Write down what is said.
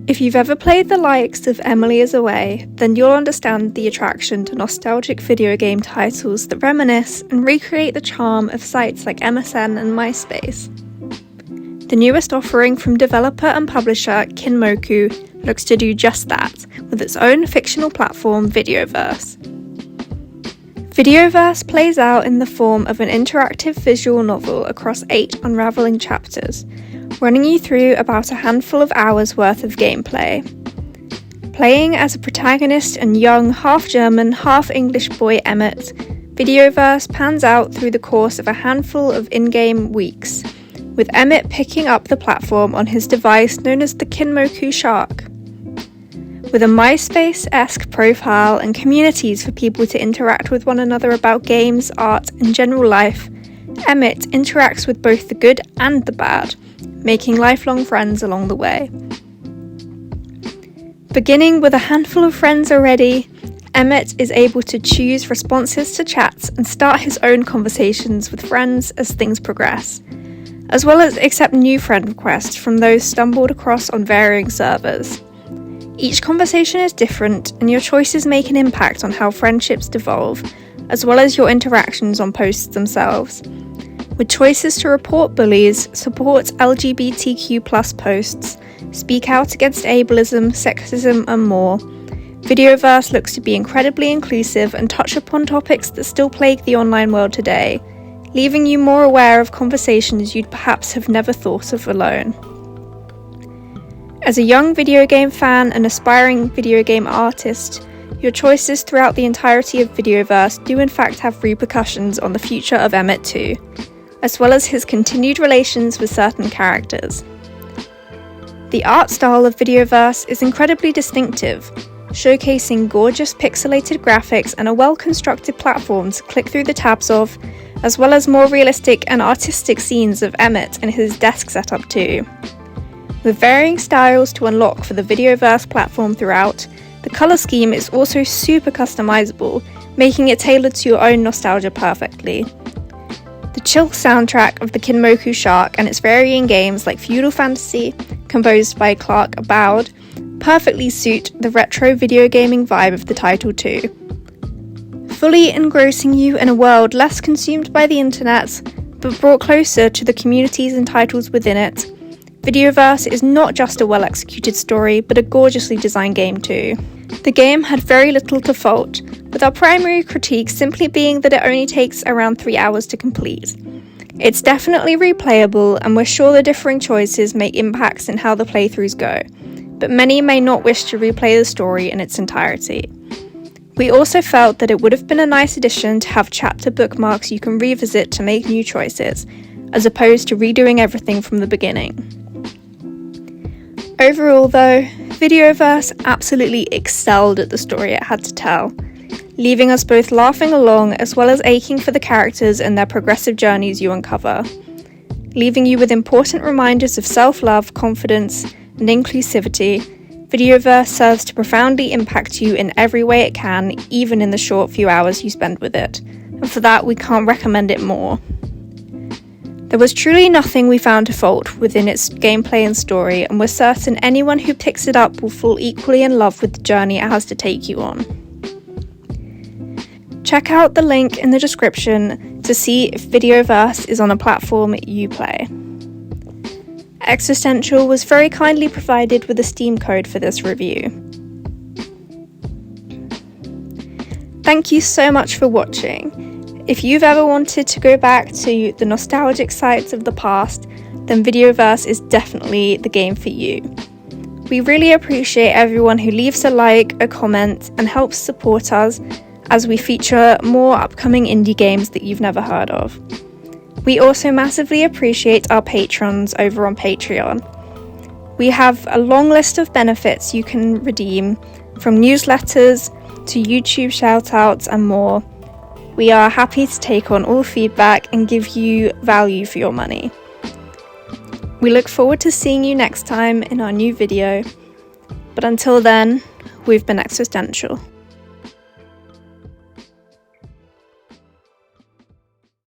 If you've ever played the likes of Emily is Away, then you'll understand the attraction to nostalgic video game titles that reminisce and recreate the charm of sites like MSN and MySpace. The newest offering from developer and publisher Kinmoku looks to do just that, with its own fictional platform, VIDEOVERSE. VIDEOVERSE plays out in the form of an interactive visual novel across 8 unravelling chapters, running you through about a handful of hours worth of gameplay. Playing as a protagonist and young, half-German, half-English boy Emmett, VIDEOVERSE pans out through the course of a handful of in-game weeks, with Emmett picking up the platform on his device known as the Kinmoku Shark. With a MySpace-esque profile and communities for people to interact with one another about games, art, and general life, Emmett interacts with both the good and the bad, making lifelong friends along the way. Beginning with a handful of friends already, Emmett is able to choose responses to chats and start his own conversations with friends as things progress, as well as accept new friend requests from those stumbled across on varying servers. Each conversation is different, and your choices make an impact on how friendships devolve, as well as your interactions on posts themselves. With choices to report bullies, support LGBTQ+ posts, speak out against ableism, sexism, and more, VIDEOVERSE looks to be incredibly inclusive and touch upon topics that still plague the online world today, leaving you more aware of conversations you'd perhaps have never thought of alone. As a young video game fan and aspiring video game artist, your choices throughout the entirety of VIDEOVERSE do in fact have repercussions on the future of Emmett too, as well as his continued relations with certain characters. The art style of VIDEOVERSE is incredibly distinctive, showcasing gorgeous pixelated graphics and a well-constructed platform to click through the tabs of, as well as more realistic and artistic scenes of Emmett and his desk setup too. With varying styles to unlock for the VIDEOVERSE platform throughout, the colour scheme is also super customizable, making it tailored to your own nostalgia perfectly. The chill soundtrack of the Kinmoku Shark and its varying games like Feudal Fantasy, composed by Clark Aboud, perfectly suit the retro video gaming vibe of the title too. Fully engrossing you in a world less consumed by the internet, but brought closer to the communities and titles within it, VIDEOVERSE is not just a well-executed story, but a gorgeously designed game too. The game had very little to fault, with our primary critique simply being that it only takes around 3 hours to complete. It's definitely replayable, and we're sure the differing choices make impacts in how the playthroughs go, but many may not wish to replay the story in its entirety. We also felt that it would have been a nice addition to have chapter bookmarks you can revisit to make new choices, as opposed to redoing everything from the beginning. Overall though, VIDEOVERSE absolutely excelled at the story it had to tell, leaving us both laughing along as well as aching for the characters and their progressive journeys you uncover, leaving you with important reminders of self-love, confidence, and inclusivity. VIDEOVERSE serves to profoundly impact you in every way it can, even in the short few hours you spend with it, and for that we can't recommend it more. There was truly nothing we found to fault within its gameplay and story, and we're certain anyone who picks it up will fall equally in love with the journey it has to take you on. Check out the link in the description to see if VIDEOVERSE is on a platform you play. Existential was very kindly provided with a Steam code for this review. Thank you so much for watching. If you've ever wanted to go back to the nostalgic sites of the past, then VIDEOVERSE is definitely the game for you. We really appreciate everyone who leaves a like, a comment, and helps support us as we feature more upcoming indie games that you've never heard of. We also massively appreciate our patrons over on Patreon. We have a long list of benefits you can redeem, from newsletters to YouTube shoutouts and more. We are happy to take on all feedback and give you value for your money. We look forward to seeing you next time in our new video. But until then, we've been Existential.